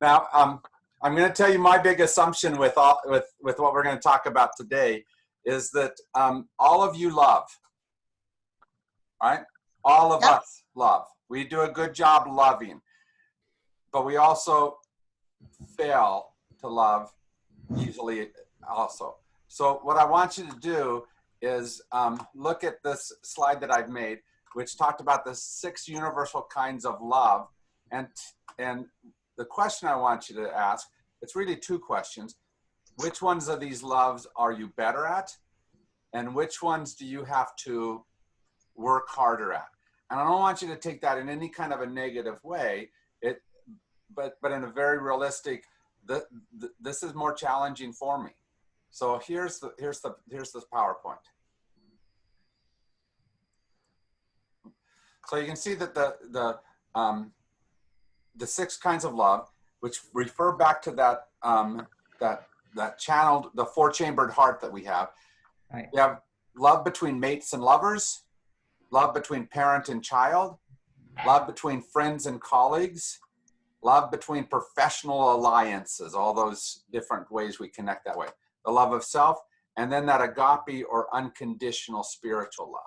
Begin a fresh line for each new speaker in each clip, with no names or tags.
Now, I'm going to tell you my big assumption with what we're going to talk about today is that all of you love, right? All of us love. We do a good job loving, but we also fail to love easily also. So what I want you to do is look at this slide that I've made, which talked about the 6 universal kinds of love. And the question I want you to ask, it's really 2 questions. Which ones of these loves are you better at? And which ones do you have to work harder at? And I don't want you to take that in any kind of a negative way, but in a very realistic, this is more challenging for me. So here's the PowerPoint. So you can see that the 6 kinds of love, which refer back to that that channeled, the 4-chambered heart that we have.
Right.
We have love between mates and lovers, love between parent and child, love between friends and colleagues, love between professional alliances, all those different ways we connect that way, the love of self, and then that agape or unconditional spiritual love.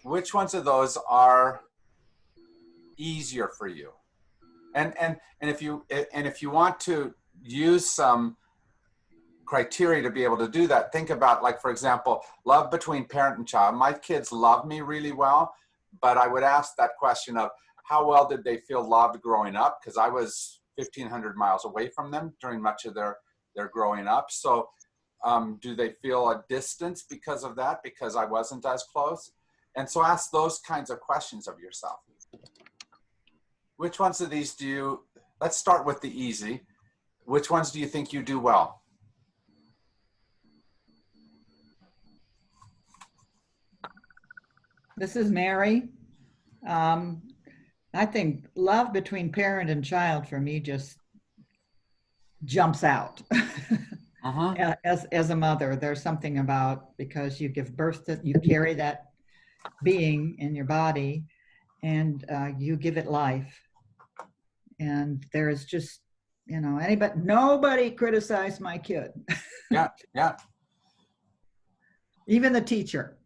Which ones of those are easier for you? And if you want to use some criteria to be able to do that, think about, like, for example, love between parent and child. My kids love me really well, but I would ask that question of how well did they feel loved growing up? Because I was 1,500 miles away from them during much of their growing up. So do they feel a distance because of that, because I wasn't as close? And so ask those kinds of questions of yourself. Which ones of these do you, let's start with the easy. Which ones do you think you do well?
This is Mary. I think love between parent and child for me just jumps out. As a mother, there's something about, because you give birth to, you carry that being in your body, and you give it life. And there is just, nobody criticized my kid.
Yeah.
Even the teacher.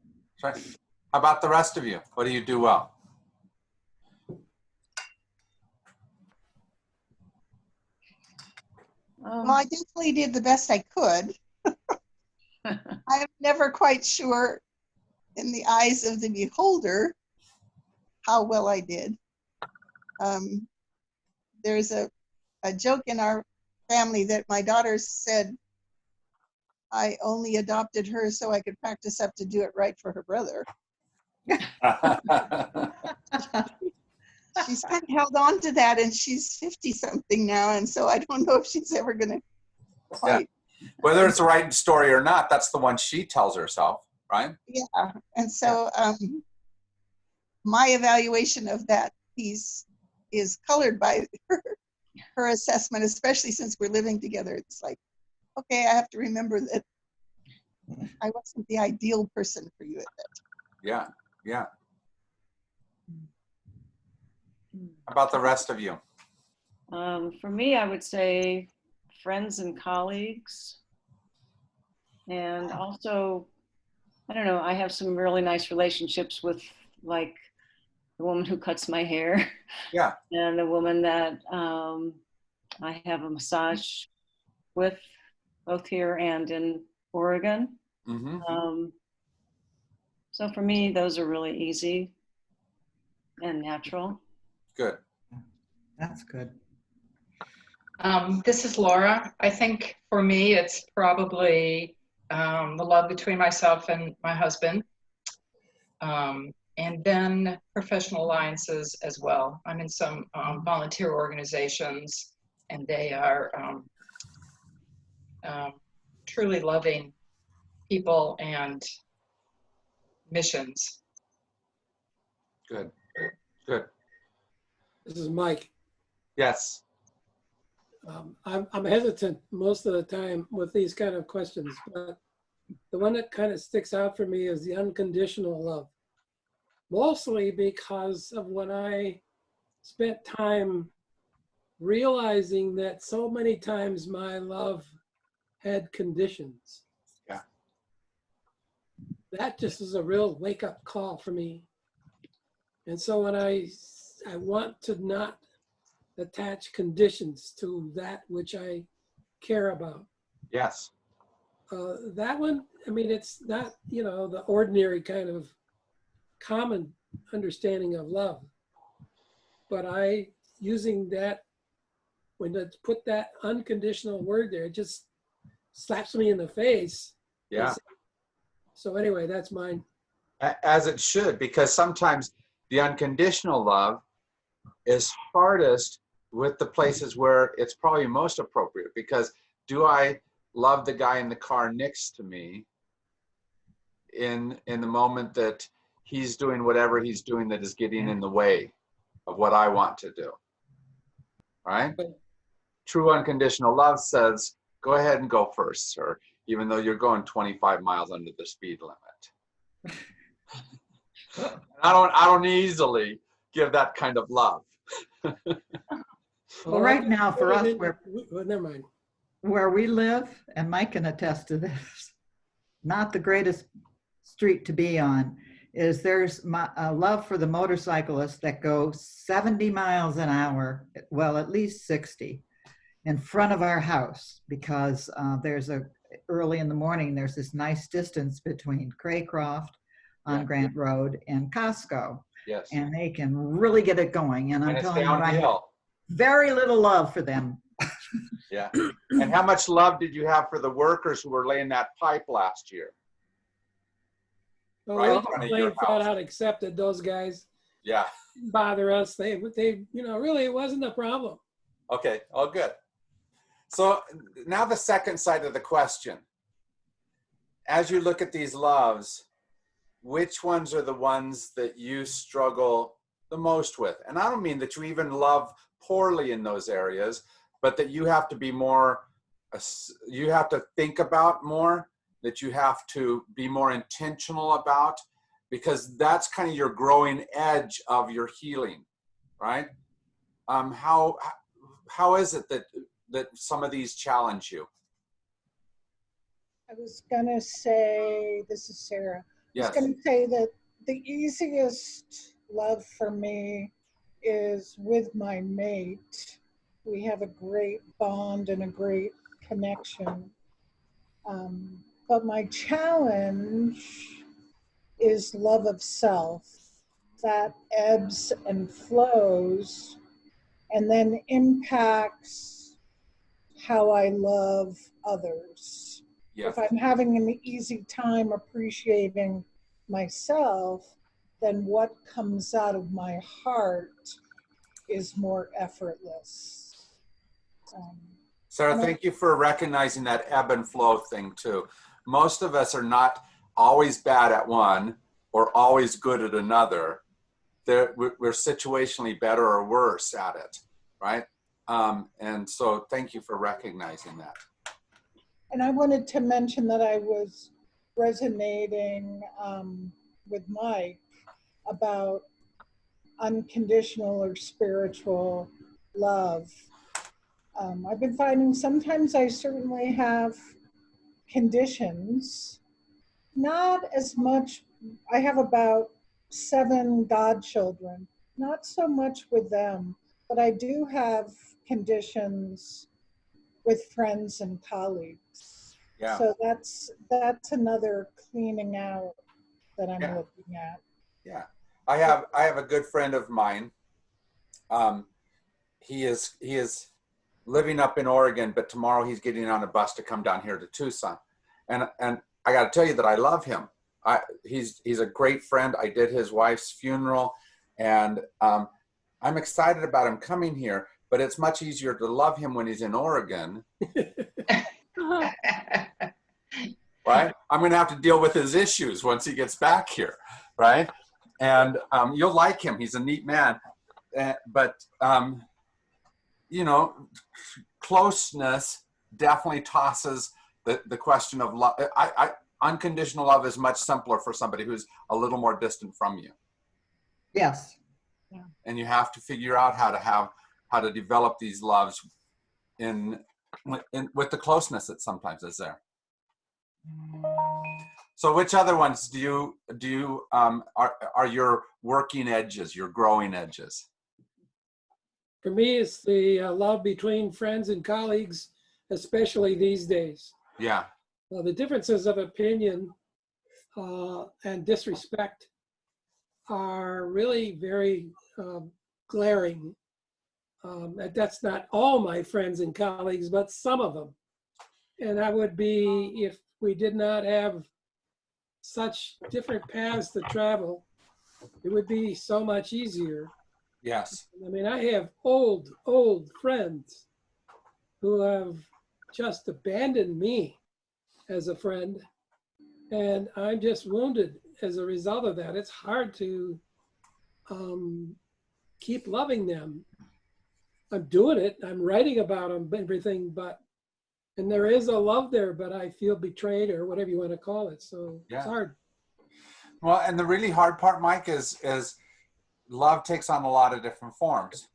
Right. How about the rest of you? What do you do well?
Well, I definitely did the best I could. I'm never quite sure, in the eyes of the beholder, how well I did. There's a joke in our family that my daughter said I only adopted her so I could practice up to do it right for her brother. She's kind of held on to that, and she's 50-something now, and so I don't know if she's ever going to quite.
Yeah. Whether it's the right story or not, that's the one she tells herself, right?
Yeah, and so my evaluation of that piece is colored by her assessment, especially since we're living together. It's like, okay, I have to remember that I wasn't the ideal person for you at that time.
Yeah. How about the rest of you?
For me, I would say friends and colleagues. And also, I don't know, I have some really nice relationships with, like, the woman who cuts my hair.
Yeah.
And the woman that I have a massage with, both here and in Oregon.
Mm-hmm.
So for me, those are really easy and natural.
Good.
That's good.
This is Laura. I think for me, it's probably the love between myself and my husband. And then professional alliances as well. I'm in some volunteer organizations, and they are truly loving people and missions.
Good.
This is Mike.
Yes.
I'm hesitant most of the time with these kind of questions, but the one that kind of sticks out for me is the unconditional love. Mostly because of when I spent time realizing that so many times my love had conditions.
Yeah.
That just was a real wake-up call for me. And so when I want to not attach conditions to that which I care about.
Yes.
That one, I mean, it's not, the ordinary kind of common understanding of love. But using that, when to put that unconditional word there, it just slaps me in the face.
Yeah.
So anyway, that's mine.
As it should, because sometimes the unconditional love is hardest with the places where it's probably most appropriate, because do I love the guy in the car next to me in the moment that he's doing whatever he's doing that is getting in the way of what I want to do, right? True unconditional love says, go ahead and go first, sir, even though you're going 25 miles under the speed limit. I don't easily give that kind of love.
Well, right now for us,
never mind.
Where we live, and Mike can attest to this, not the greatest street to be on, is there's a love for the motorcyclists that go 70 miles an hour, well, at least 60, in front of our house, because early in the morning, there's this nice distance between Craycroft on Grant Road and Costco.
Yes.
And they can really get it going. And I'm telling you, I have very little love for them.
Yeah. And how much love did you have for the workers who were laying that pipe last year?
Well,
Right in
we
front of
plain
your
flat
house.
out accepted those guys.
Yeah.
Bother us. They, really, it wasn't a problem.
Okay. Oh, good. So now the second side of the question. As you look at these loves, which ones are the ones that you struggle the most with? And I don't mean that you even love poorly in those areas, but that you have to be more, you have to think about more, that you have to be more intentional about, because that's kind of your growing edge of your healing, right? How is it that some of these challenge you?
I was gonna say, this is Sarah.
Yes.
I was gonna say that the easiest love for me is with my mate. We have a great bond and a great connection. But my challenge is love of self that ebbs and flows and then impacts how I love others.
Yes.
If I'm having an easy time appreciating myself, then what comes out of my heart is more effortless.
Sarah, thank you for recognizing that ebb and flow thing too. Most of us are not always bad at one or always good at another. We're situationally better or worse at it, right? And so thank you for recognizing that.
And I wanted to mention that I was resonating with Mike about unconditional or spiritual love. I've been finding sometimes I certainly have conditions, not as much. I have about 7 godchildren, not so much with them, but I do have conditions with friends and colleagues.
Yeah.
So that's another cleaning out that I'm looking at.
Yeah. I have a good friend of mine. He is living up in Oregon, but tomorrow he's getting on a bus to come down here to Tucson. And I got to tell you that I love him. He's a great friend. I did his wife's funeral, and I'm excited about him coming here, but it's much easier to love him when he's in Oregon. Right? I'm going to have to deal with his issues once he gets back here, right? And you'll like him. He's a neat man. But, closeness definitely tosses the question of love. Unconditional love is much simpler for somebody who's a little more distant from you.
Yes.
And you have to figure out how to have how to develop these loves with the closeness that sometimes is there. So which other ones do you are your working edges, your growing edges?
For me, it's the love between friends and colleagues, especially these days.
Yeah.
The differences of opinion and disrespect are really very glaring. That's not all my friends and colleagues, but some of them. And that would be if we did not have such different paths to travel, it would be so much easier.
Yes.
I mean, I have old friends who have just abandoned me as a friend, and I'm just wounded as a result of that. It's hard to keep loving them. I'm doing it. I'm writing about them, everything, and there is a love there, but I feel betrayed or whatever you want to call it. So
Yeah.
It's hard.
Well, and the really hard part, Mike, is love takes on a lot of different forms.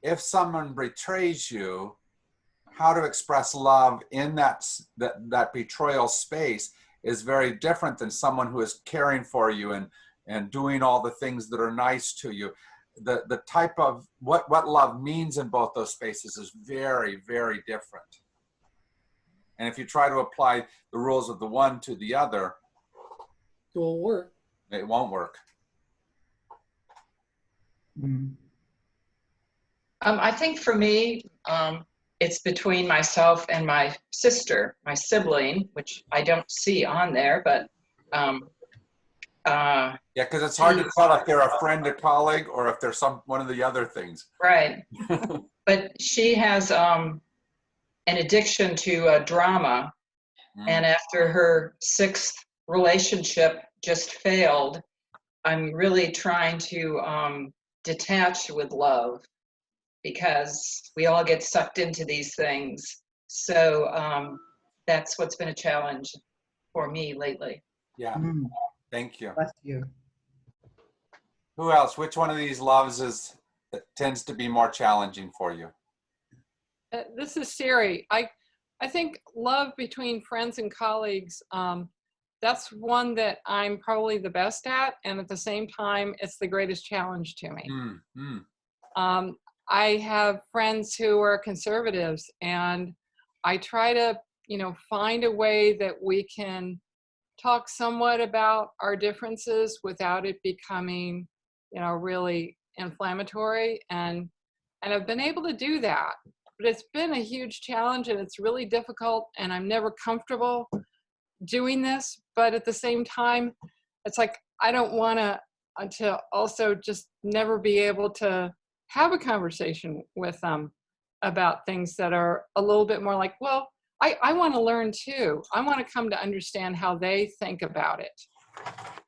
If someone betrays you, how to express love in that betrayal space is very different than someone who is caring for you and doing all the things that are nice to you. The type of what love means in both those spaces is very, very different. And if you try to apply the rules of the one to the other,
It won't work.
it won't work.
Mm.
I think for me, it's between myself and my sister, my sibling, which I don't see on there, but
Yeah, because it's hard to tell if they're a friend, a colleague, or if they're one of the other things.
right. But she has an addiction to drama, and after her 6th relationship just failed, I'm really trying to detach with love, because we all get sucked into these things. So that's what's been a challenge for me lately.
Yeah,
Mm.
thank you.
Bless you.
Who else? Which one of these loves tends to be more challenging for you?
This is Siri. I think love between friends and colleagues, that's one that I'm probably the best at. And at the same time, it's the greatest challenge to me. I have friends who are conservatives, and I try to, find a way that we can talk somewhat about our differences without it becoming, really inflammatory. And I've been able to do that, but it's been a huge challenge, and it's really difficult, and I'm never comfortable doing this. But at the same time, it's like, I don't want to also just never be able to have a conversation with them about things that are a little bit more like, well, I want to learn too. I want to come to understand how they think about it.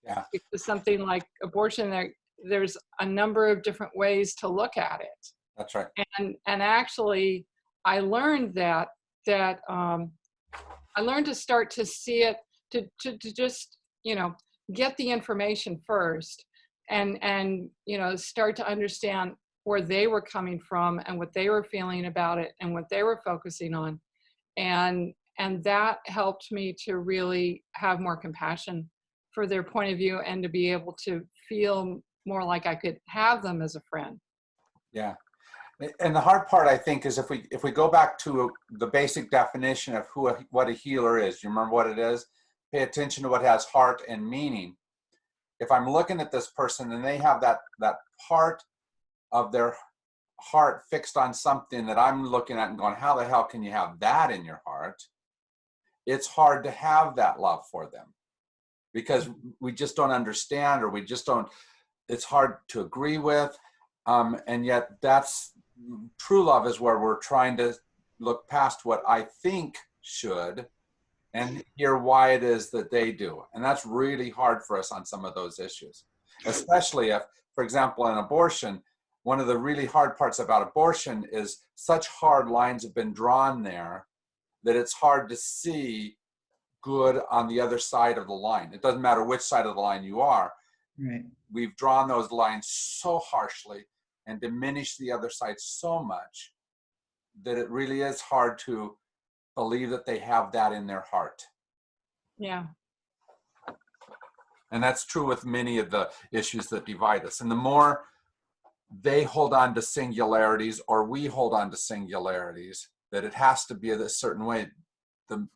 Yeah.
Because something like abortion, there's a number of different ways to look at it.
That's right.
And actually, I learned that I learned to start to see it, to just, get the information first and start to understand where they were coming from and what they were feeling about it and what they were focusing on. And that helped me to really have more compassion for their point of view and to be able to feel more like I could have them as a friend.
Yeah. And the hard part, I think, is if we go back to the basic definition of what a healer is. You remember what it is? Pay attention to what has heart and meaning. If I'm looking at this person and they have that part of their heart fixed on something that I'm looking at and going, how the hell can you have that in your heart? It's hard to have that love for them because we just don't understand, or we just don't, it's hard to agree with. And yet that's true love, is where we're trying to look past what I think should and hear why it is that they do. And that's really hard for us on some of those issues, especially if, for example, in abortion, one of the really hard parts about abortion is such hard lines have been drawn there that it's hard to see good on the other side of the line. It doesn't matter which side of the line you are.
Right.
We've drawn those lines so harshly and diminish the other side so much that it really is hard to believe that they have that in their heart.
Yeah.
And that's true with many of the issues that divide us. And the more they hold on to singularities, or we hold on to singularities, that it has to be a certain way, the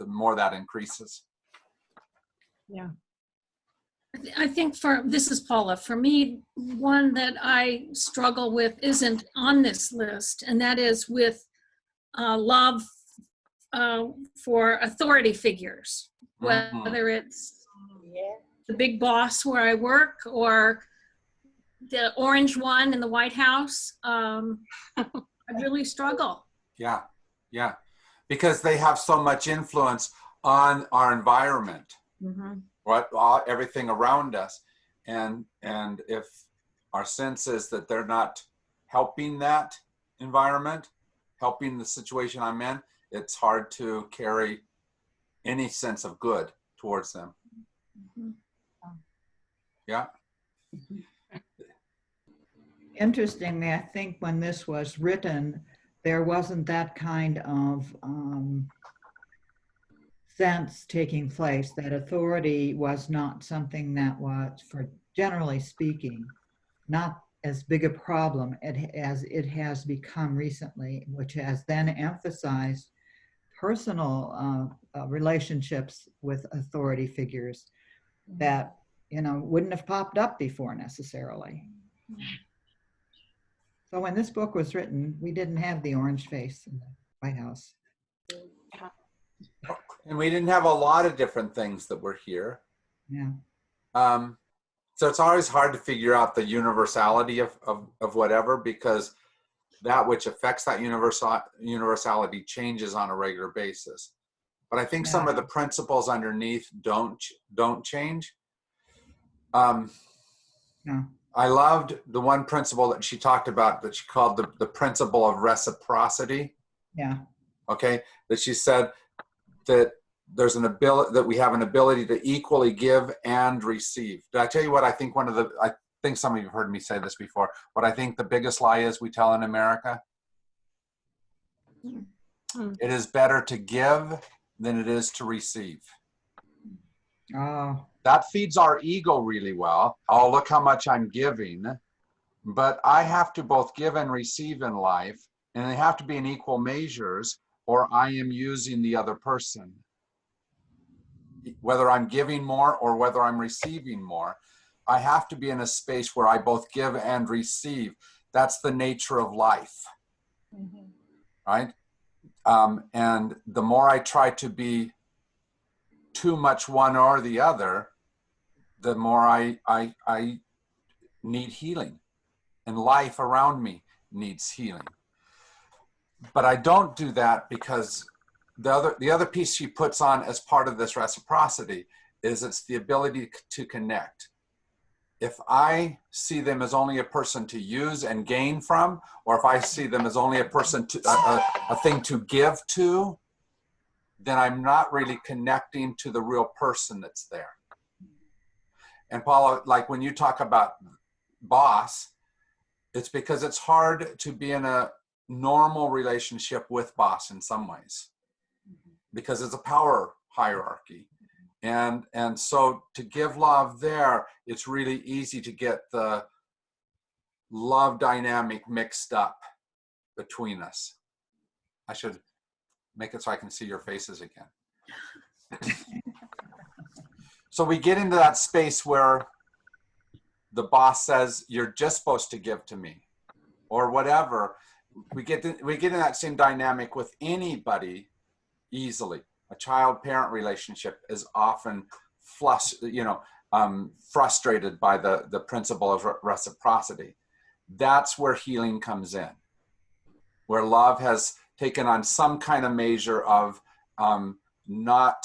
more that increases.
Yeah.
I think this is Paula. For me, one that I struggle with isn't on this list, and that is with love for authority figures, whether it's the big boss where I work or the orange one in the White House. I really struggle.
Yeah, yeah, because they have so much influence on our environment.
Mm-hmm.
Everything around us, and if our sense is that they're not helping that environment, helping the situation I'm in, it's hard to carry any sense of good towards them.
Mm-hmm.
Yeah.
Interestingly, I think when this was written, there wasn't that kind of sense taking place, that authority was not something that was, for generally speaking, not as big a problem as it has become recently, which has then emphasized personal relationships with authority figures that, wouldn't have popped up before necessarily. So when this book was written, we didn't have the orange face in the White House.
And we didn't have a lot of different things that were here.
Yeah.
So it's always hard to figure out the universality of whatever, because that which affects that universality changes on a regular basis. But I think some of the principles underneath don't change.
No.
I loved the one principle that she talked about that she called the principle of reciprocity.
Yeah.
Okay, that she said that there's an ability, that we have an ability to equally give and receive. Did I tell you what I think I think some of you have heard me say this before, what I think the biggest lie is we tell in America? It is better to give than it is to receive.
Oh.
That feeds our ego really well. Oh, look how much I'm giving. But I have to both give and receive in life, and they have to be in equal measures, or I am using the other person. Whether I'm giving more or whether I'm receiving more, I have to be in a space where I both give and receive. That's the nature of life, right? And the more I try to be too much one or the other, the more I need healing, and life around me needs healing. But I don't do that because the other piece she puts on as part of this reciprocity is it's the ability to connect. If I see them as only a person to use and gain from, or if I see them as only a person to a thing to give to, then I'm not really connecting to the real person that's there. And Paula, like when you talk about boss, it's because it's hard to be in a normal relationship with boss in some ways, because it's a power hierarchy. And so to give love there, it's really easy to get the love dynamic mixed up between us. I should make it so I can see your faces again. So we get into that space where the boss says, you're just supposed to give to me, or whatever. We get in that same dynamic with anybody easily. A child-parent relationship is often frustrated by the principle of reciprocity. That's where healing comes in, where love has taken on some kind of measure of not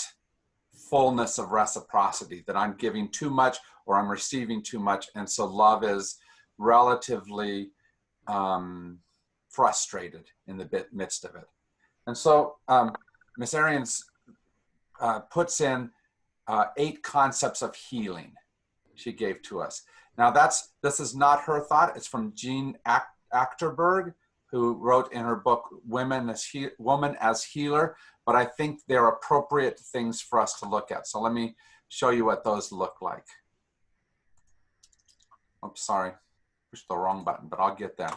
fullness of reciprocity, that I'm giving too much or I'm receiving too much. And so love is relatively frustrated in the midst of it. And so Miss Arians puts in 8 concepts of healing she gave to us. Now this is not her thought. It's from Jean Achterberg, who wrote in her book, Woman as Healer, but I think they're appropriate things for us to look at. So let me show you what those look like. Oops, sorry, pushed the wrong button, but I'll get there.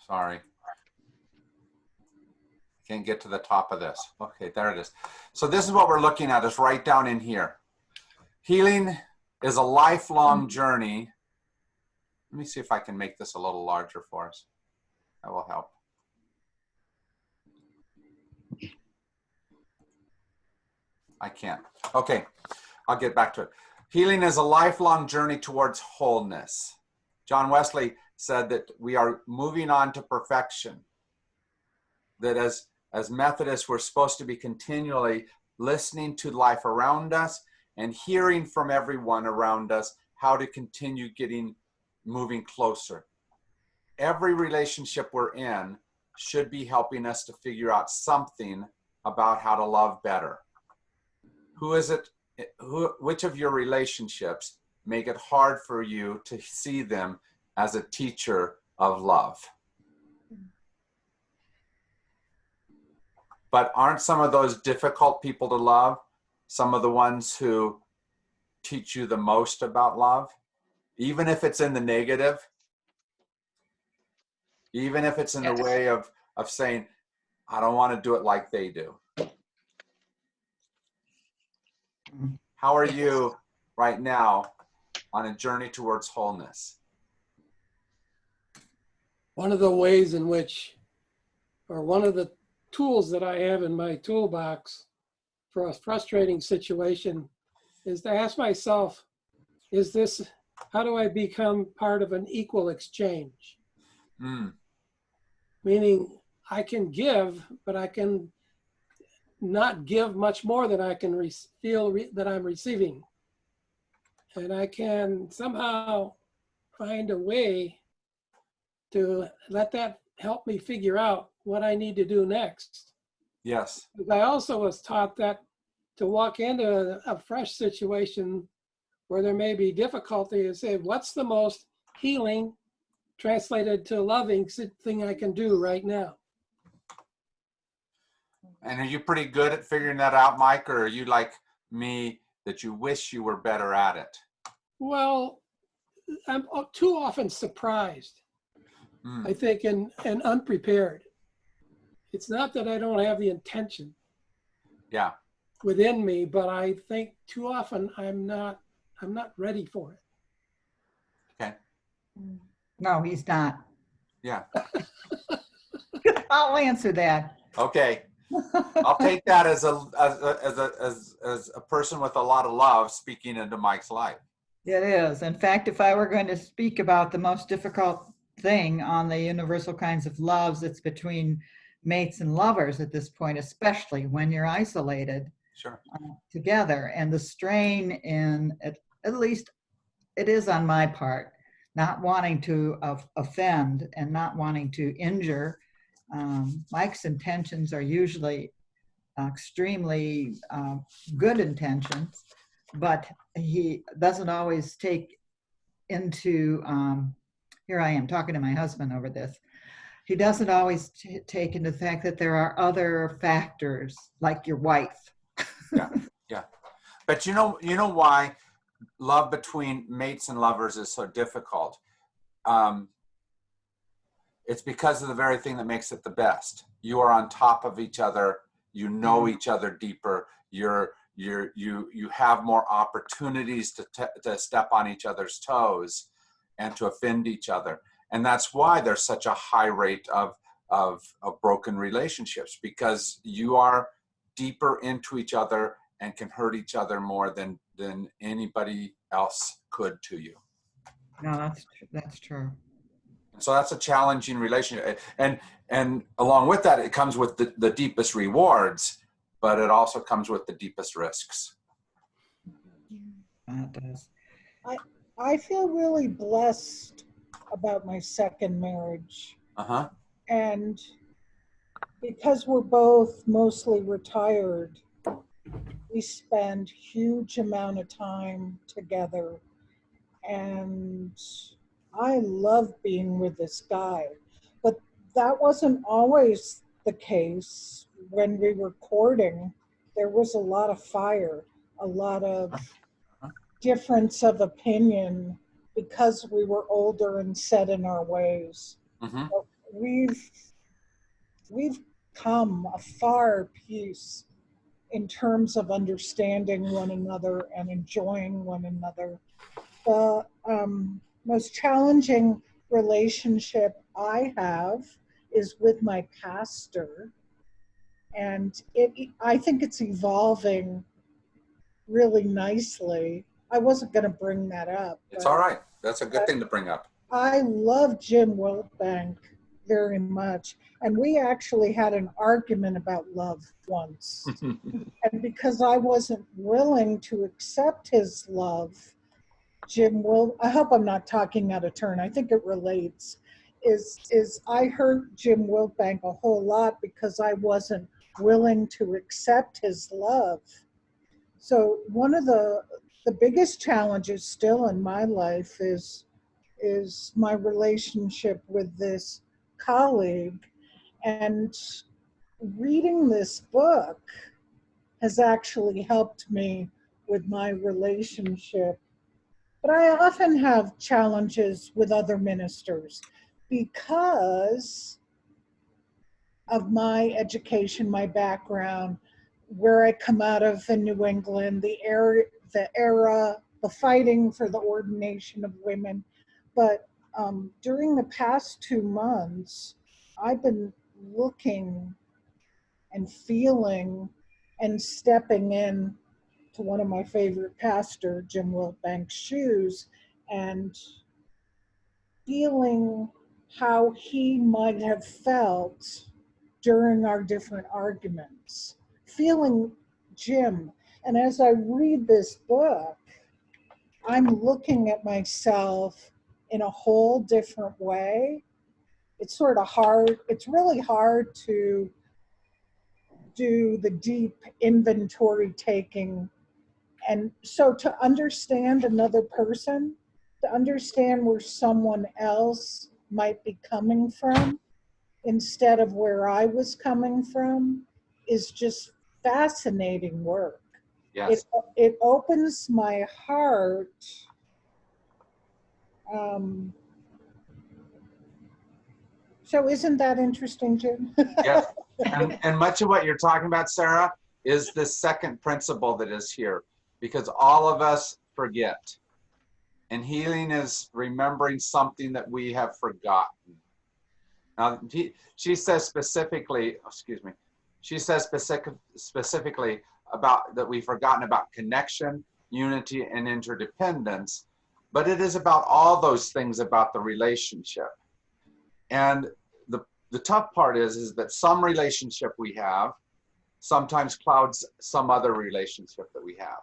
Sorry. Can't get to the top of this. Okay, there it is. So this is what we're looking at, is right down in here. Healing is a lifelong journey. Let me see if I can make this a little larger for us. That will help. I can't. Okay, I'll get back to it. Healing is a lifelong journey towards wholeness. John Wesley said that we are moving on to perfection. That as Methodists, we're supposed to be continually listening to life around us and hearing from everyone around us how to continue moving closer. Every relationship we're in should be helping us to figure out something about how to love better. Which of your relationships make it hard for you to see them as a teacher of love? But aren't some of those difficult people to love some of the ones who teach you the most about love? Even if it's in the negative, even if it's in the way of saying, I don't want to do it like they do. How are you right now on a journey towards wholeness?
One of the ways in which, or one of the tools that I have in my toolbox for a frustrating situation is to ask myself, how do I become part of an equal exchange? Meaning I can give, but I can not give much more than I can feel that I'm receiving. And I can somehow find a way to let that help me figure out what I need to do next.
Yes.
I also was taught that to walk into a fresh situation where there may be difficulty and say, what's the most healing, translated to loving thing I can do right now?
And are you pretty good at figuring that out, Mike, or are you like me that you wish you were better at it?
Well, I'm too often surprised, I think, and unprepared. It's not that I don't have the intention within me, but I think too often I'm not ready for it.
Okay.
No, he's not.
Yeah.
I'll answer that.
Okay. I'll take that as a person with a lot of love speaking into Mike's life.
It is. In fact, if I were going to speak about the most difficult thing on the universal kinds of loves, it's between mates and lovers at this point, especially when you're isolated together. And the strain in, at least it is on my part, not wanting to offend and not wanting to injure. Mike's intentions are usually extremely good intentions, but he doesn't always take into, here I am talking to my husband over this, he doesn't always take into the fact that there are other factors like your wife.
Yeah. But you know why love between mates and lovers is so difficult? It's because of the very thing that makes it the best. You are on top of each other. You know each other deeper. You have more opportunities to step on each other's toes and to offend each other. And that's why there's such a high rate of broken relationships, because you are deeper into each other and can hurt each other more than anybody else could to you.
No, that's true.
So that's a challenging relationship. And along with that, it comes with the deepest rewards, but it also comes with the deepest risks.
It does.
I feel really blessed about my second marriage.
Uh-huh.
And because we're both mostly retired, we spend huge amount of time together. And I love being with this guy. But that wasn't always the case when we were courting. There was a lot of fire, a lot of difference of opinion because we were older and set in our ways.
Mm-hmm.
But we've come a far piece in terms of understanding one another and enjoying one another. The most challenging relationship I have is with my pastor, and I think it's evolving really nicely. I wasn't going to bring that up.
It's all right. That's a good thing to bring up.
I love Jim Wiltbank very much, and we actually had an argument about love once. And because I wasn't willing to accept his love, I hope I'm not talking out of turn, I think it relates, is I hurt Jim Wiltbank a whole lot because I wasn't willing to accept his love. So one of the biggest challenges still in my life is my relationship with this colleague. And reading this book has actually helped me with my relationship. But I often have challenges with other ministers because of my education, my background, where I come out of in New England, the era, the fighting for the ordination of women. But during the past 2 months, I've been looking and feeling and stepping in to one of my favorite pastor, Jim Wiltbank's shoes, and feeling how he might have felt during our different arguments, feeling Jim. And as I read this book, I'm looking at myself in a whole different way. It's sort of hard. It's really hard to do the deep inventory taking. And so to understand another person, to understand where someone else might be coming from instead of where I was coming from is just fascinating work.
Yes.
It opens my heart. So isn't that interesting, Jim?
Yes. And much of what you're talking about, Sarah, is the second principle that is here, because all of us forget. And healing is remembering something that we have forgotten. Now, she says specifically, specifically about that we've forgotten about connection, unity, and interdependence, but it is about all those things about the relationship. And the tough part is that some relationship we have sometimes clouds some other relationship that we have,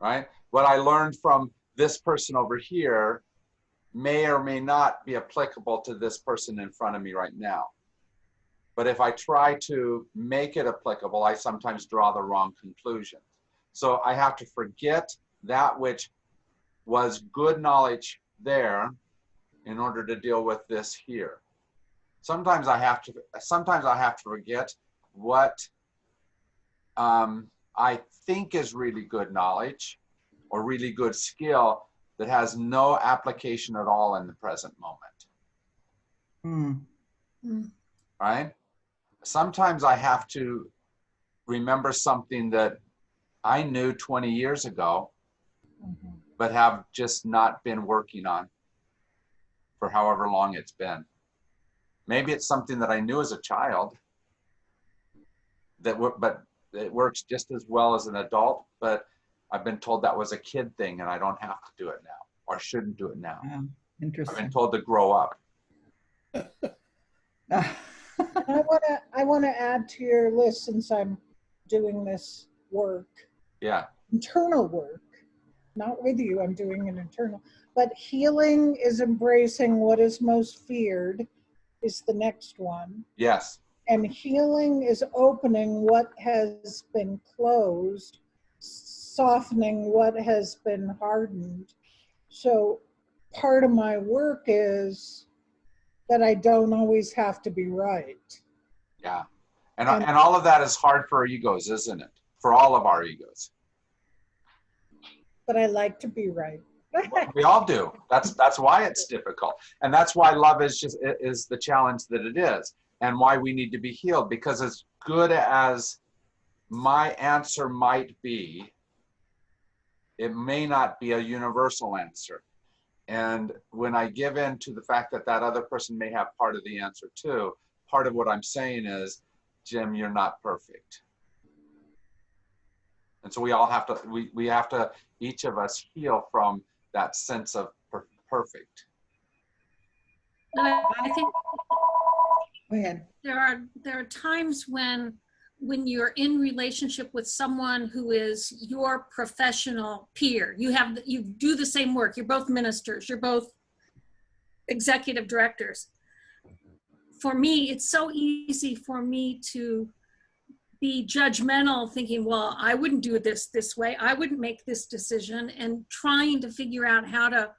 right? What I learned from this person over here may or may not be applicable to this person in front of me right now. But if I try to make it applicable, I sometimes draw the wrong conclusion. So I have to forget that which was good knowledge there in order to deal with this here. Sometimes I have to forget what I think is really good knowledge or really good skill that has no application at all in the present moment. Right? Sometimes I have to remember something that I knew 20 years ago, but have just not been working on for however long it's been. Maybe it's something that I knew as a child, but it works just as well as an adult, but I've been told that was a kid thing and I don't have to do it now, or shouldn't do it now.
Interesting.
I've been told to grow up.
I want to add to your list, since I'm doing this work.
Yeah.
Internal work, not with you, I'm doing an internal, but healing is embracing what is most feared is the next one.
Yes.
And healing is opening what has been closed, softening what has been hardened. So part of my work is that I don't always have to be right.
Yeah. And all of that is hard for our egos, isn't it? For all of our egos.
But I like to be right.
We all do. That's why it's difficult. And that's why love is the challenge that it is, and why we need to be healed. Because as good as my answer might be, it may not be a universal answer. And when I give in to the fact that that other person may have part of the answer too, part of what I'm saying is, Jim, you're not perfect. And so we all have to, we have to, each of us heal from that sense of perfect.
I think
Go ahead.
there are times when you're in relationship with someone who is your professional peer. You do the same work. You're both ministers. You're both executive directors. For me, it's so easy for me to be judgmental, thinking, well, I wouldn't do this way. I wouldn't make this decision, and trying to figure out how to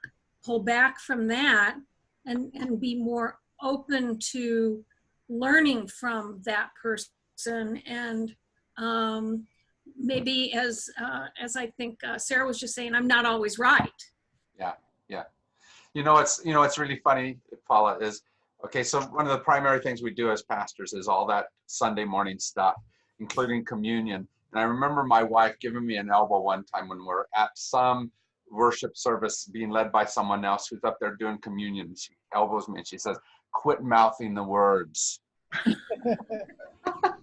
pull back from that and be more open to learning from that person. And maybe as I think Sarah was just saying, I'm not always right.
Yeah, yeah. It's really funny, Paula, is, okay, so one of the primary things we do as pastors is all that Sunday morning stuff, including communion. And I remember my wife giving me an elbow one time when we're at some worship service being led by someone else who's up there doing communion. She elbows me and she says, quit mouthing the words.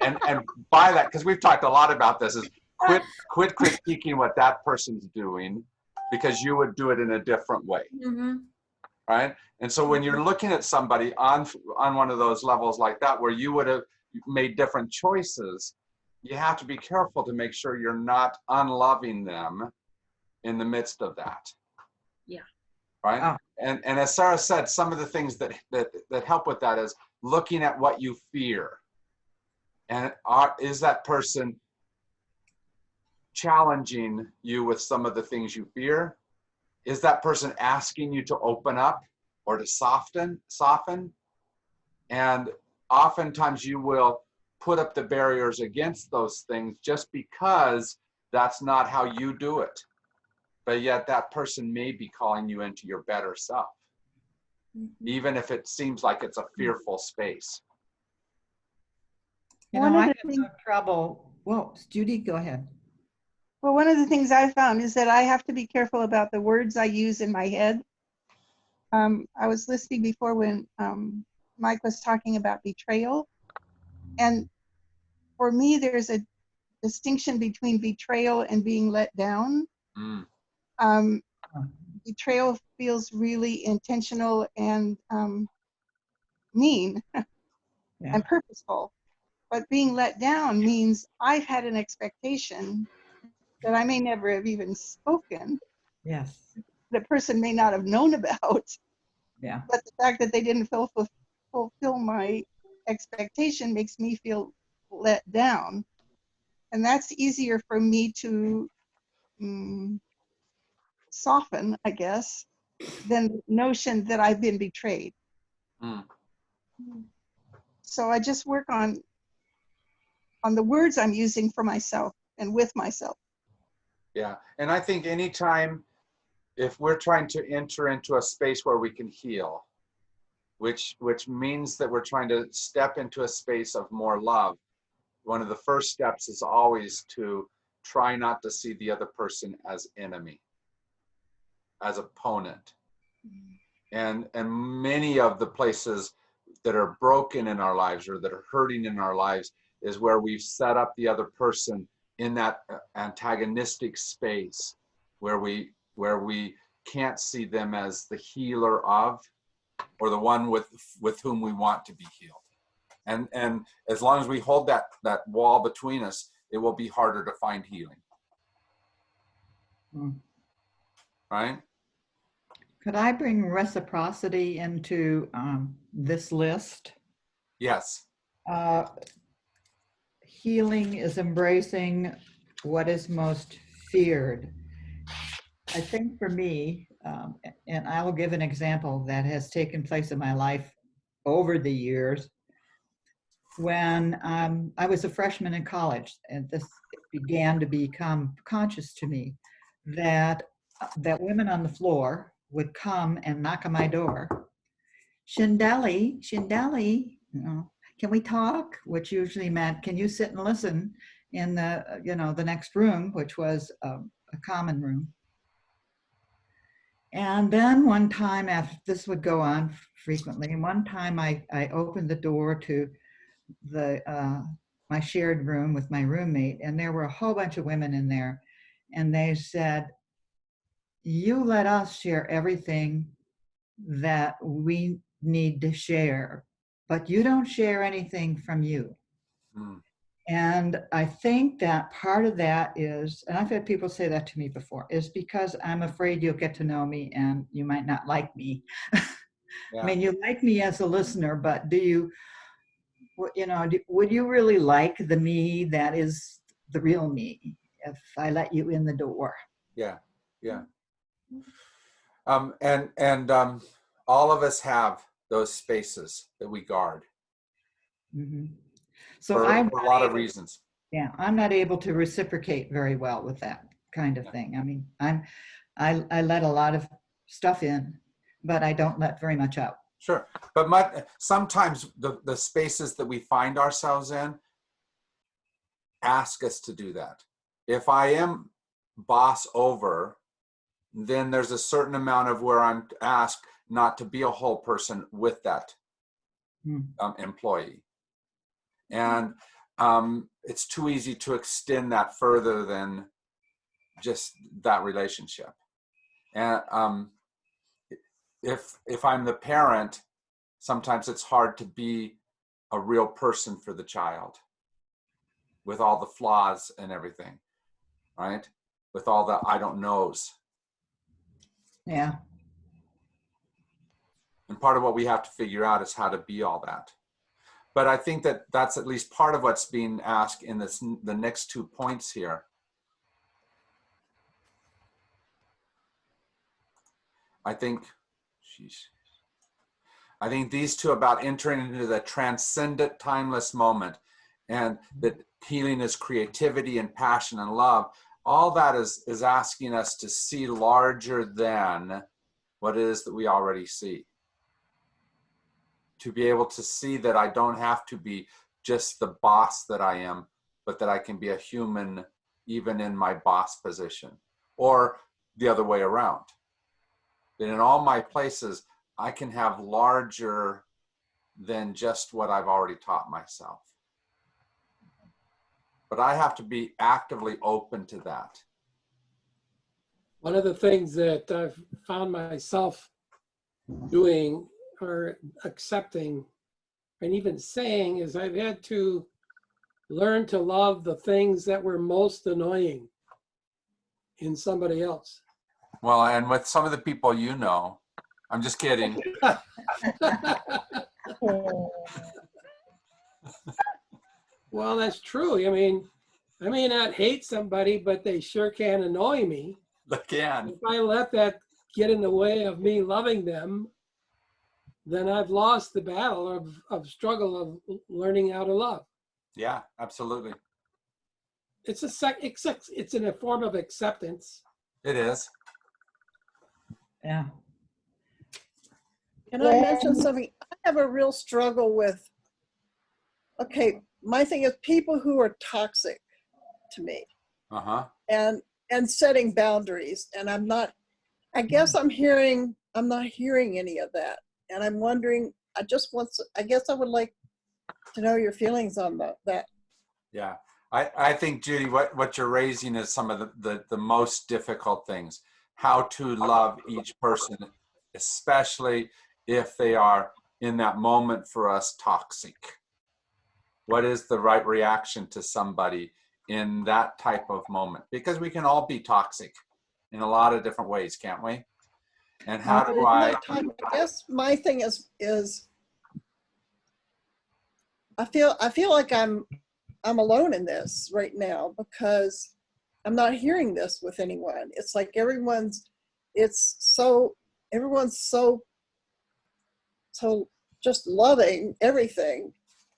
and by that, because we've talked a lot about this, is quit critiquing what that person's doing, because you would do it in a different way.
Mm-hmm.
Right? And so when you're looking at somebody on one of those levels like that, where you would have made different choices, you have to be careful to make sure you're not unloving them in the midst of that.
Yeah.
Right?
Oh.
And as Sarah said, some of the things that help with that is looking at what you fear. And is that person challenging you with some of the things you fear? Is that person asking you to open up or to soften? And oftentimes you will put up the barriers against those things just because that's not how you do it. But yet that person may be calling you into your better self, even if it seems like it's a fearful space.
I have no trouble. Well, Judy, go ahead.
Well, one of the things I found is that I have to be careful about the words I use in my head. I was listening before when Mike was talking about betrayal. And for me, there's a distinction between betrayal and being let down. Betrayal feels really intentional and mean and purposeful. But being let down means I've had an expectation that I may never have even spoken.
Yes.
The person may not have known about.
Yeah.
But the fact that they didn't fulfill my expectation makes me feel let down. And that's easier for me to soften, I guess, than the notion that I've been betrayed. So I just work on the words I'm using for myself and with myself.
Yeah, and I think anytime, if we're trying to enter into a space where we can heal, which means that we're trying to step into a space of more love, one of the first steps is always to try not to see the other person as enemy, as opponent. And many of the places that are broken in our lives or that are hurting in our lives is where we've set up the other person in that antagonistic space where we can't see them as the healer of, or the one with whom we want to be healed. And as long as we hold that wall between us, it will be harder to find healing. Right?
Could I bring reciprocity into this list?
Yes.
Healing is embracing what is most feared. I think for me, and I will give an example that has taken place in my life over the years. When I was a freshman in college, and this began to become conscious to me, that women on the floor would come and knock on my door. Shindeli, can we talk? Which usually meant, can you sit and listen in the next room, which was a common room. And then one time, after this would go on frequently, and one time I opened the door to my shared room with my roommate, and there were a whole bunch of women in there, and they said, you let us share everything that we need to share, but you don't share anything from you. Mm. And I think that part of that is, and I've had people say that to me before, is because I'm afraid you'll get to know me and you might not like me. Yeah. I mean, you like me as a listener, but do you, would you really like the me that is the real me if I let you in the door? Yeah, yeah. And all of us have those spaces that we guard. Mm-hmm. So for a lot of reasons. Yeah, I'm not able to reciprocate very well with that kind of thing. I mean, I let a lot of stuff in, but I don't let very much out. Sure, but sometimes the spaces that we find ourselves in ask us to do that. If I am boss over, then there's a certain amount of where I'm asked not to be a whole person with that employee. And it's too easy to extend that further than just that relationship. And if I'm the parent, sometimes it's hard to be a real person for the child with all the flaws and everything, right? With all the I don't knows. Yeah. And part of what we have to figure out is how to be all that. But I think that that's at least part of what's being asked in the next 2 points here. I think these two about entering into the transcendent, timeless moment, and that healing is creativity and passion and love. All that is asking us to see larger than what it is that we already see. To be able to see that I don't have to be just the boss that I am, but that I can be a human even in my boss position, or the other way around. That in all my places, I can have larger than just what I've already taught myself. But I have to be actively open to that.
One of the things that I've found myself doing or accepting and even saying is I've had to learn to love the things that were most annoying in somebody else.
Well, and with some of the people you know, I'm just kidding.
Well, that's true. I mean, I may not hate somebody, but they sure can annoy me.
They can.
If I let that get in the way of me loving them, then I've lost the battle of struggle of learning how to love.
Yeah, absolutely.
It's in a form of acceptance.
It is.
Yeah.
Can I mention something? I have a real struggle with, okay, my thing is people who are toxic to me.
Uh-huh.
And setting boundaries. And I guess I'm not hearing any of that. And I'm wondering, I guess I would like to know your feelings on that.
Yeah, I think, Judy, what you're raising is some of the most difficult things. How to love each person, especially if they are in that moment for us toxic. What is the right reaction to somebody in that type of moment? Because we can all be toxic in a lot of different ways, can't we? And how do I
guess my thing is I feel like I'm alone in this right now because I'm not hearing this with anyone. It's like everyone's so just loving everything.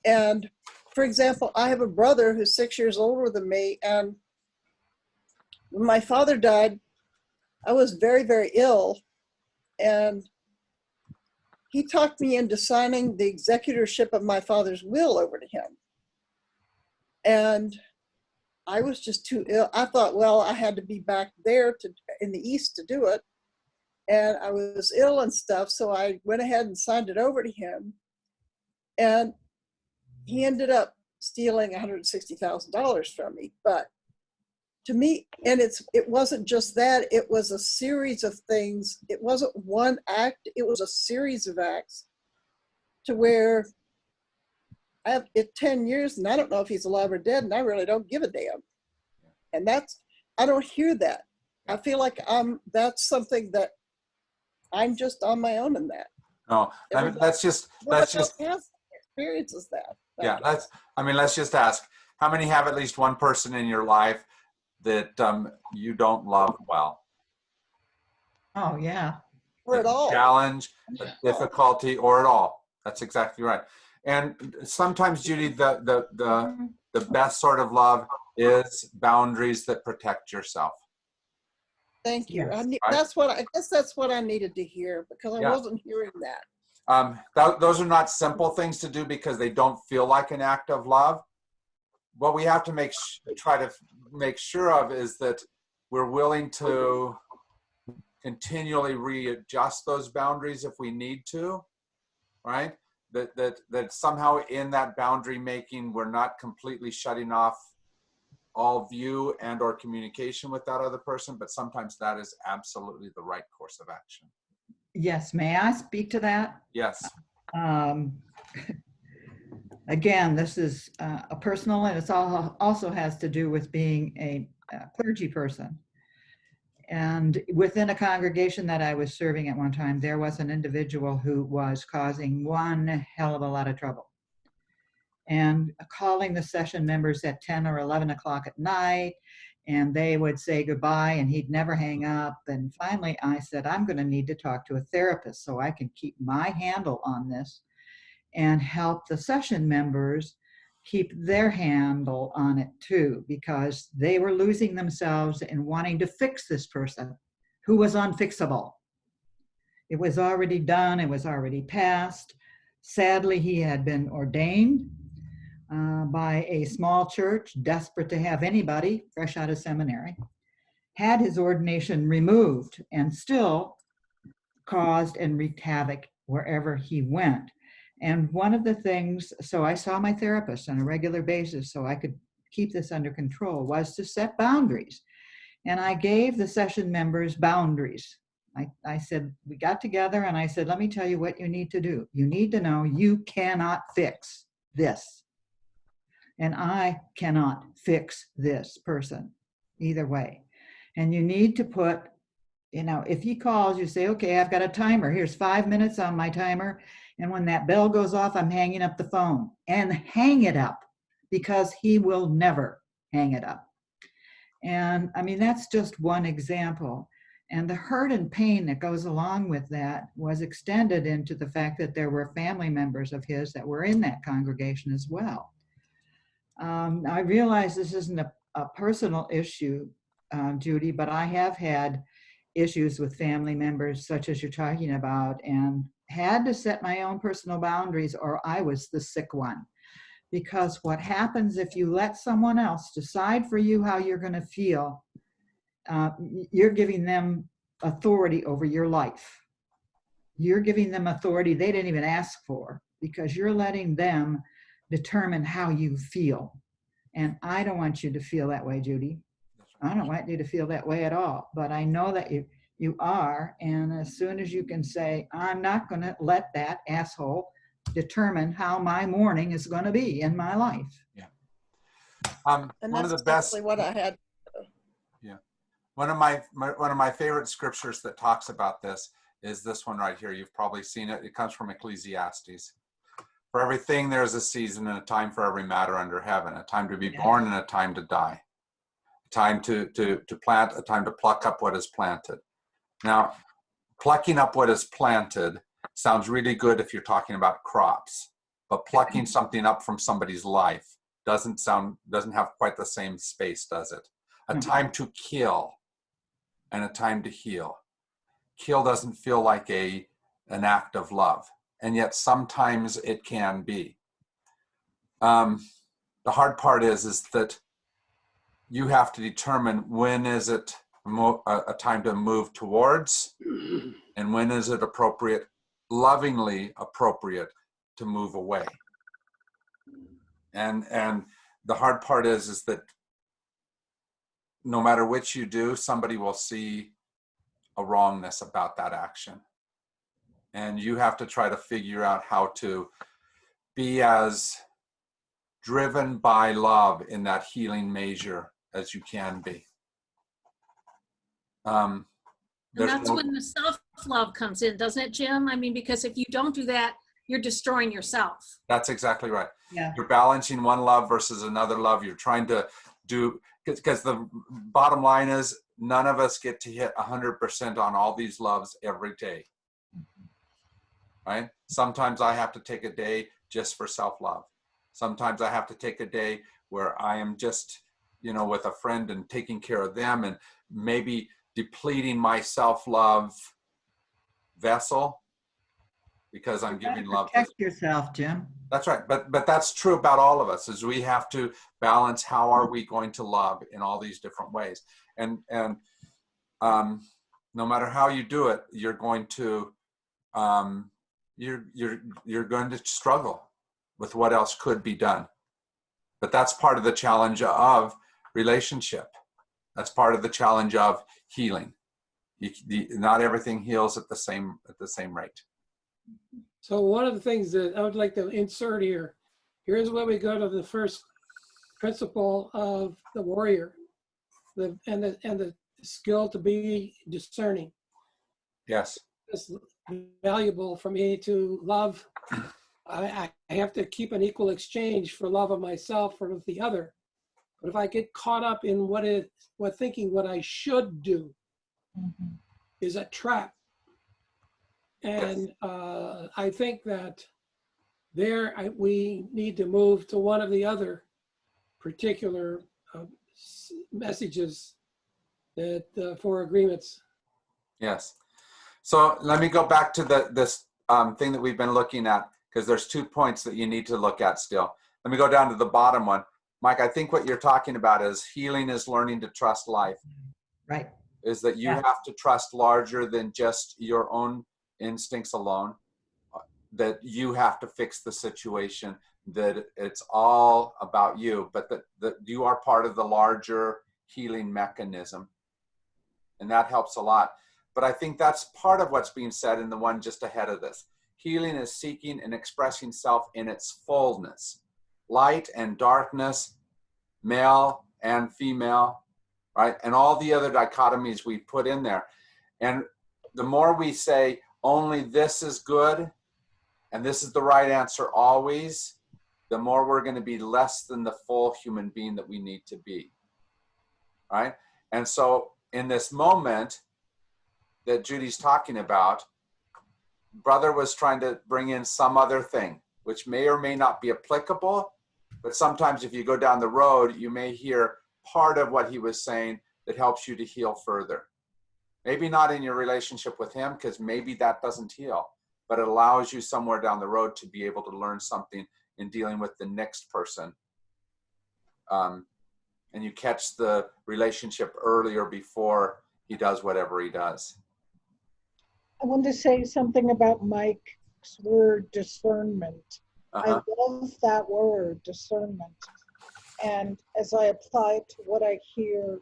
And for example, I have a brother who's 6 years older than me, and when my father died, I was very, very ill, and he talked me into signing the executorship of my father's will over to him. And I was just too ill. I thought, well, I had to be back there in the East to do it. And I was ill and stuff, so I went ahead and signed it over to him. And he ended up stealing $160,000 from me. But to me, and it wasn't just that, it was a series of things. It wasn't one act, it was a series of acts to where I have it 10 years and I don't know if he's alive or dead, and I really don't give a damn. And I don't hear that. I feel like that's something that I'm just on my own in that.
No, I mean, let's just
experiences that.
Yeah, let's just ask, how many have at least one person in your life that you don't love well?
Oh, yeah.
Or at all.
Challenge, difficulty, or at all. That's exactly right. And sometimes, Judy, the best sort of love is boundaries that protect yourself.
Thank you.
Yes.
I guess that's what I needed to hear, because I wasn't hearing that.
Those are not simple things to do because they don't feel like an act of love. What we have to try to make sure of is that we're willing to continually readjust those boundaries if we need to, right? That somehow in that boundary making, we're not completely shutting off all view and or communication with that other person, but sometimes that is absolutely the right course of action.
Yes, may I speak to that?
Yes.
Again, this is a personal, and it also has to do with being a clergy person. And within a congregation that I was serving at one time, there was an individual who was causing one hell of a lot of trouble. And calling the session members at 10 or 11 o'clock at night, and they would say goodbye and he'd never hang up. And finally I said, I'm going to need to talk to a therapist so I can keep my handle on this and help the session members keep their handle on it too, because they were losing themselves in wanting to fix this person who was unfixable. It was already done, it was already passed. Sadly, he had been ordained by a small church, desperate to have anybody fresh out of seminary, had his ordination removed and still caused and wreaked havoc wherever he went. And one of the things, so I saw my therapist on a regular basis so I could keep this under control, was to set boundaries. And I gave the session members boundaries. I said, we got together and I said, let me tell you what you need to do. You need to know you cannot fix this. And I cannot fix this person either way. And you need to put, if he calls, you say, okay, I've got a timer. Here's 5 minutes on my timer. And when that bell goes off, I'm hanging up the phone. And hang it up, because he will never hang it up. And I mean, that's just one example. And the hurt and pain that goes along with that was extended into the fact that there were family members of his that were in that congregation as well. I realize this isn't a personal issue, Judy, but I have had issues with family members such as you're talking about, and had to set my own personal boundaries, or I was the sick one. Because what happens if you let someone else decide for you how you're going to feel, you're giving them authority over your life. You're giving them authority they didn't even ask for, because you're letting them determine how you feel. And I don't want you to feel that way, Judy. I don't want you to feel that way at all. But I know that you are. And as soon as you can say, I'm not going to let that asshole determine how my morning is going to be in my life.
Yeah.
And
one of the best.
What I had.
Yeah. One of my favorite scriptures that talks about this is this one right here. You've probably seen it. It comes from Ecclesiastes. For everything, there's a season and a time for every matter under heaven, a time to be
Yeah.
born and a time to die, a time to plant, a time to pluck up what is planted. Now, plucking up what is planted sounds really good if you're talking about crops, but plucking something up from somebody's life doesn't have quite the same space, does it? A time to kill and a time to heal. Kill doesn't feel like an act of love, and yet sometimes it can be. The hard part is that you have to determine when is it a time to move towards, and when is it appropriate, lovingly appropriate, to move away. And the hard part is that no matter which you do, somebody will see a wrongness about that action. And you have to try to figure out how to be as driven by love in that healing measure as you can be.
And that's when the self-love comes in, doesn't it, Jim? I mean, because if you don't do that, you're destroying yourself.
That's exactly right.
Yeah.
You're balancing one love versus another love. You're trying to do, because the bottom line is none of us get to hit 100% on all these loves every day. Right? Sometimes I have to take a day just for self-love. Sometimes I have to take a day where I am just, with a friend and taking care of them and maybe depleting my self-love vessel because I'm giving love.
Protect yourself, Jim.
That's right. But that's true about all of us, is we have to balance how are we going to love in all these different ways. And no matter how you do it, you're going to you're going to struggle with what else could be done. But that's part of the challenge of relationship. That's part of the challenge of healing. Not everything heals at the same rate.
So one of the things that I would like to insert here's where we go to the first principle of the warrior, and the skill to be discerning.
Yes.
It's valuable for me to love. I have to keep an equal exchange for love of myself or of the other. But if I get caught up in thinking what I should do is a trap. And I think that we need to move to one of the other particular messages that for agreements.
Yes. So let me go back to this thing that we've been looking at, because there's 2 points that you need to look at still. Let me go down to the bottom one. Mike, I think what you're talking about is healing is learning to trust life.
Right.
Is that you have to trust larger than just your own instincts alone, that you have to fix the situation, that it's all about you, but that you are part of the larger healing mechanism. And that helps a lot. But I think that's part of what's being said in the one just ahead of this. Healing is seeking and expressing self in its fullness. Light and darkness, male and female, right? And all the other dichotomies we put in there. And the more we say, only this is good, and this is the right answer always, the more we're going to be less than the full human being that we need to be, right? And so in this moment that Judy's talking about, brother was trying to bring in some other thing, which may or may not be applicable, but sometimes if you go down the road, you may hear part of what he was saying that helps you to heal further. Maybe not in your relationship with him, because maybe that doesn't heal, but it allows you somewhere down the road to be able to learn something in dealing with the next person. And you catch the relationship earlier before he does whatever he does.
I want to say something about Mike's word discernment.
Uh-huh.
I love that word, discernment. And as I apply it to what I hear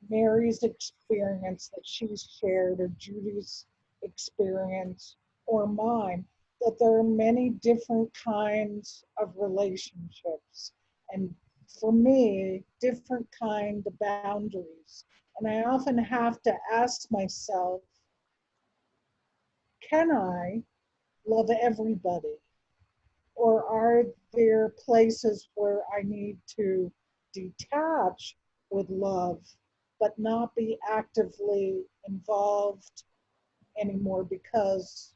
Mary's experience that she's shared, or Judy's experience, or mine, that there are many different kinds of relationships. And for me, different kind of boundaries. And I often have to ask myself, can I love everybody? Or are there places where I need to detach with love, but not be actively involved anymore because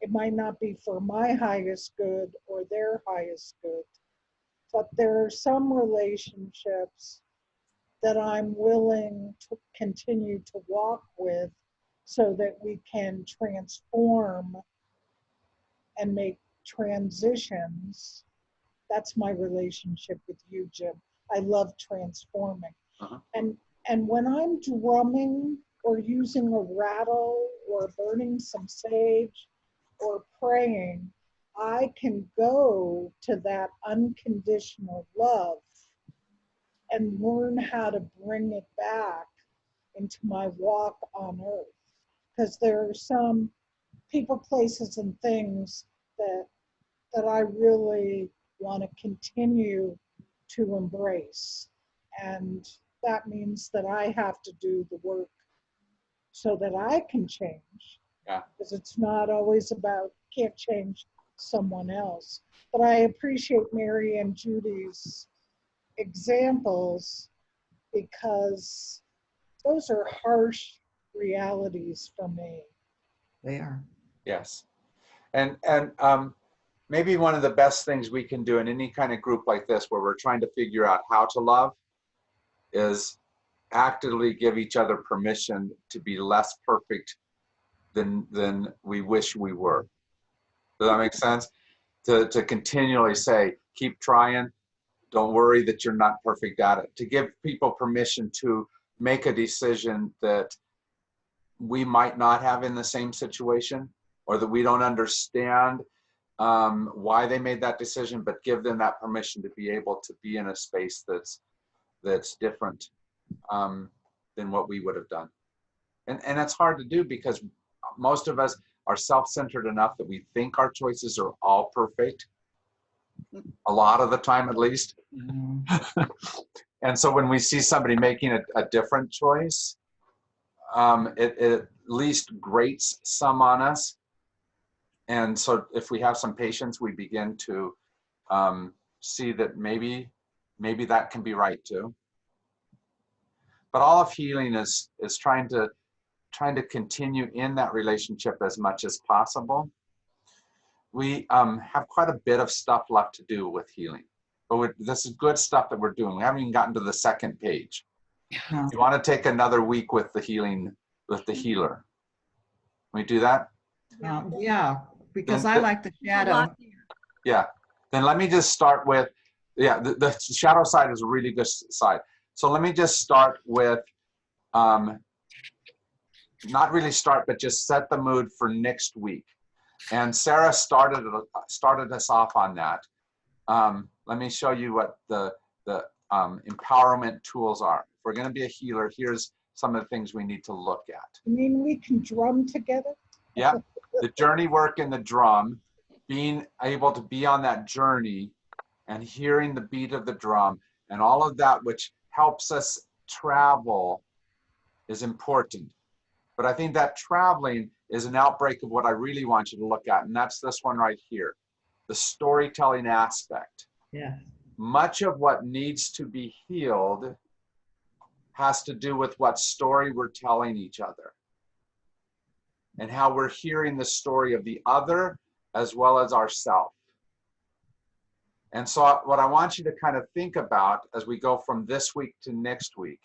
it might not be for my highest good or their highest good? But there are some relationships that I'm willing to continue to walk with so that we can transform and make transitions. That's my relationship with you, Jim. I love transforming.
Uh-huh.
And when I'm drumming or using a rattle or burning some sage or praying, I can go to that unconditional love and learn how to bring it back into my walk on earth. Because there are some people, places, and things that I really want to continue to embrace. And that means that I have to do the work so that I can change.
Yeah.
Because it's not always about, can't change someone else. But I appreciate Mary and Judy's examples because those are harsh realities for me.
They are.
Yes. And maybe one of the best things we can do in any kind of group like this where we're trying to figure out how to love is actively give each other permission to be less perfect than we wish we were. Does that make sense? To continually say, keep trying, don't worry that you're not perfect at it. To give people permission to make a decision that we might not have in the same situation, or that we don't understand why they made that decision, but give them that permission to be able to be in a space that's different than what we would have done. And it's hard to do because most of us are self-centered enough that we think our choices are all perfect, a lot of the time at least. And so when we see somebody making a different choice, it at least grates some on us. And so if we have some patience, we begin to see that maybe that can be right too. But all of healing is trying to continue in that relationship as much as possible. We have quite a bit of stuff left to do with healing, but this is good stuff that we're doing. We haven't even gotten to the second page.
No.
You want to take another week with the healing, with the healer. Can we do that?
Yeah, because
Then
I like the shadow.
Yeah, then let me just start with, the shadow side is a really good side. So let me just start with, not really start, but just set the mood for next week. And Sarah started us off on that. Let me show you what the empowerment tools are. If we're going to be a healer, here's some of the things we need to look at.
You mean we can drum together?
Yeah, the journey work in the drum, being able to be on that journey and hearing the beat of the drum and all of that which helps us travel is important. But I think that traveling is an outbreak of what I really want you to look at, and that's this one right here, the storytelling aspect.
Yeah.
Much of what needs to be healed has to do with what story we're telling each other and how we're hearing the story of the other as well as ourselves. And so what I want you to kind of think about as we go from this week to next week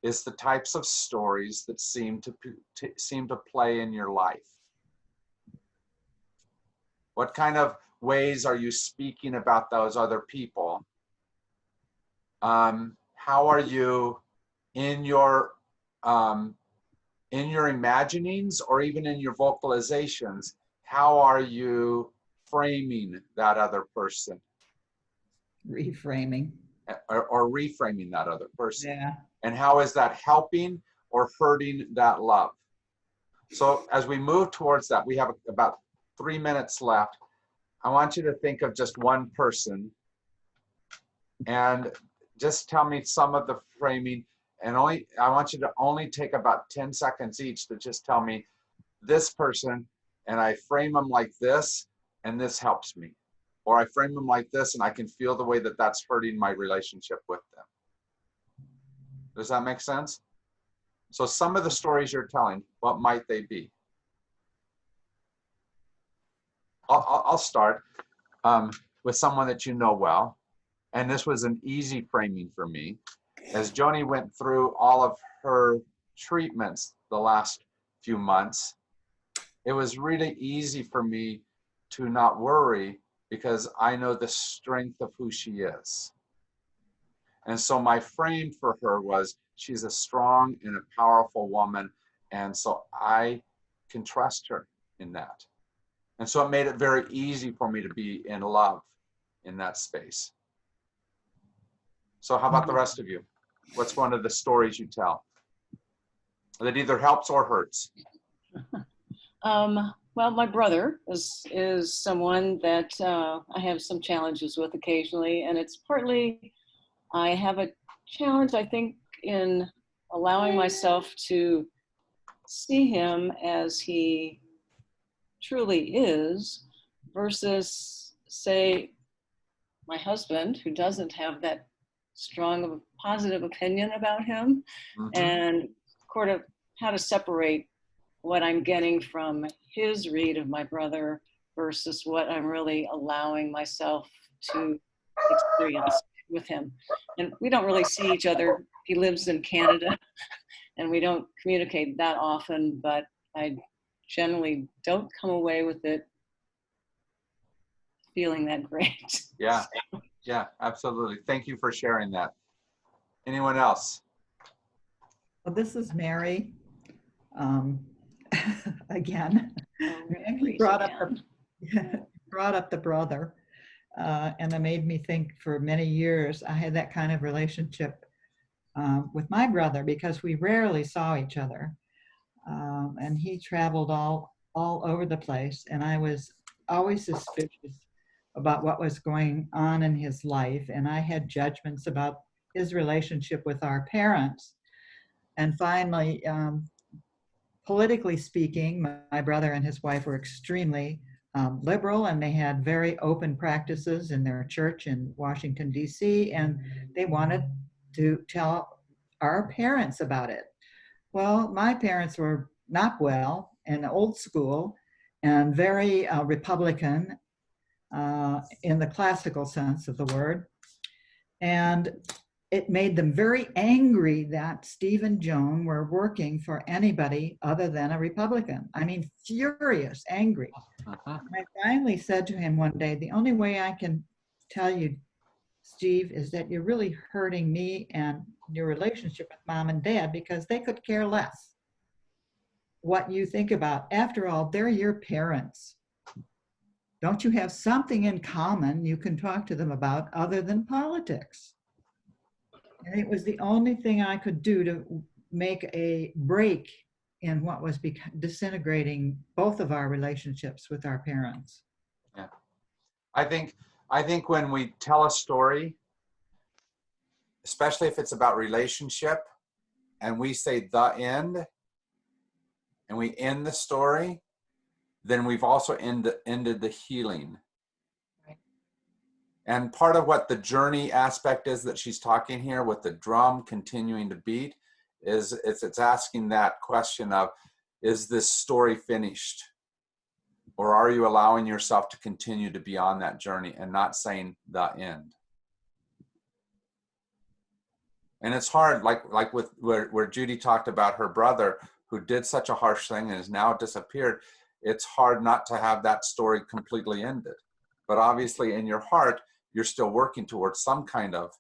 is the types of stories that seem to play in your life. What kind of ways are you speaking about those other people? How are you in your imaginings or even in your vocalizations? How are you framing that other person?
Reframing.
Or reframing that other person.
Yeah.
And how is that helping or hurting that love? So as we move towards that, we have about 3 minutes left. I want you to think of just one person and just tell me some of the framing, and I want you to only take about 10 seconds each to just tell me this person, and I frame them like this, and this helps me. or I frame them like this and I can feel the way that that's hurting my relationship with them. Does that make sense? So some of the stories you're telling, what might they be? I'll start with someone that you know well. And this was an easy framing for me. As Joni went through all of her treatments the last few months, it was really easy for me to not worry because I know the strength of who she is. And so my frame for her was, she's a strong and a powerful woman. And so I can trust her in that. And so it made it very easy for me to be in love in that space. So how about the rest of you? What's one of the stories you tell that either helps or hurts?
Well, my brother is someone that I have some challenges with occasionally, and it's partly I have a challenge, I think, in allowing myself to see him as he truly is versus, say, my husband, who doesn't have that strong of a positive opinion about him, and sort of how to separate what I'm getting from his read of my brother versus what I'm really allowing myself to experience with him. And we don't really see each other. He lives in Canada and we don't communicate that often, but I generally don't come away with it feeling that great.
Yeah, yeah, absolutely. Thank you for sharing that. Anyone else?
Well, this is Mary. Again, Maggie brought up the brother, and it made me think for many years I had that kind of relationship with my brother because we rarely saw each other, and he traveled all over the place, and I was always suspicious about what was going on in his life, and I had judgments about his relationship with our parents. And finally, politically speaking, my brother and his wife were extremely liberal, and they had very open practices in their church in Washington, D.C., and they wanted to tell our parents about it. Well, my parents were not well and old school and very Republican in the classical sense of the word. And it made them very angry that Steve and Joan were working for anybody other than a Republican. I mean, furious, angry. I finally said to him one day, the only way I can tell you, Steve, is that you're really hurting me and your relationship with mom and dad because they could care less what you think about. After all, they're your parents. Don't you have something in common you can talk to them about other than politics? And it was the only thing I could do to make a break in what was disintegrating both of our relationships with our parents.
Yeah, I think when we tell a story, especially if it's about relationship, and we say the end, and we end the story, then we've also ended the healing. And part of what the journey aspect is that she's talking here with the drum continuing to beat is it's asking that question of, is this story finished? Or are you allowing yourself to continue to be on that journey and not saying the end? And it's hard, like with where Judy talked about her brother who did such a harsh thing and has now disappeared. It's hard not to have that story completely ended. But obviously in your heart, you're still working towards some kind of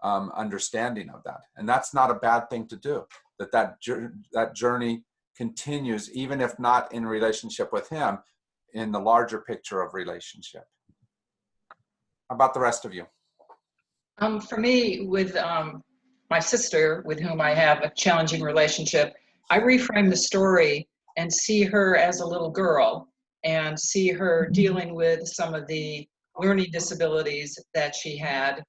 understanding of that. And that's not a bad thing to do, that journey continues, even if not in relationship with him, in the larger picture of relationship. How about the rest of you?
For me, with my sister, with whom I have a challenging relationship, I reframe the story and see her as a little girl and see her dealing with some of the learning disabilities that she had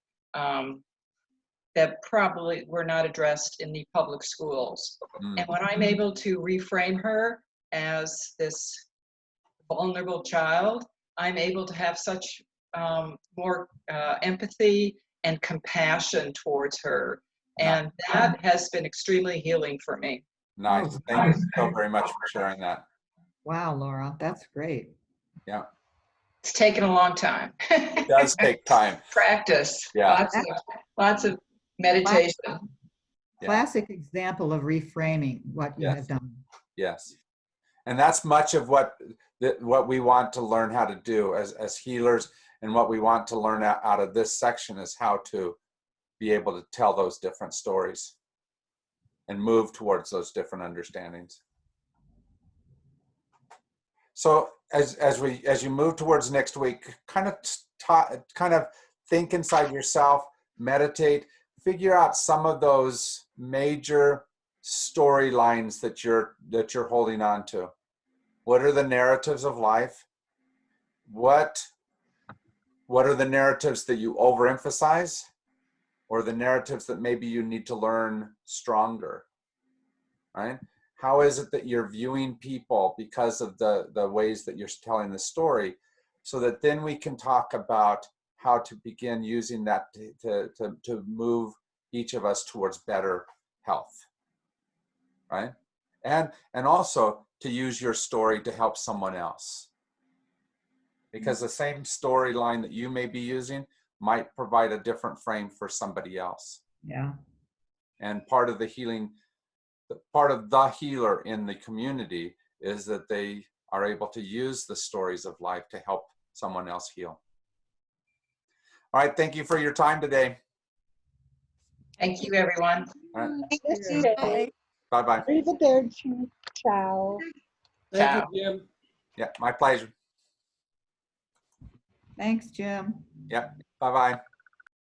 that probably were not addressed in the public schools. And when I'm able to reframe her as this vulnerable child I'm able to have such more empathy and compassion towards her. And that has been extremely healing for me.
Nice.
Oh,
Thank you so very much for sharing that.
wow, Laura, that's great.
Yeah.
It's taken a long time.
It does take time.
Practice.
Yeah.
Lots of meditation.
Yeah.
Classic example of reframing what you
Yes.
have done.
Yes. And that's much of what we want to learn how to do as healers, and what we want to learn out of this section is how to be able to tell those different stories and move towards those different understandings. So as you move towards next week, kind of think inside yourself, meditate, figure out some of those major storylines that you're holding on to. What are the narratives of life? What are the narratives that you overemphasize, or the narratives that maybe you need to learn stronger, right? How is it that you're viewing people because of the ways that you're telling the story, so that then we can talk about how to begin using that to move each of us towards better health, right? And also to use your story to help someone else. Because the same storyline that you may be using might provide a different frame for somebody else.
Yeah.
And part of the healing, part of the healer in the community is that they are able to use the stories of life to help someone else heal. All right, thank you for your time today.
Thank you, everyone.
All right,
Yes,
you.
okay.
bye-bye.
Arrivederci. Ciao.
Thank
Ciao.
you, Jim.
Yeah, my pleasure.
Thanks, Jim.
Yeah, bye-bye.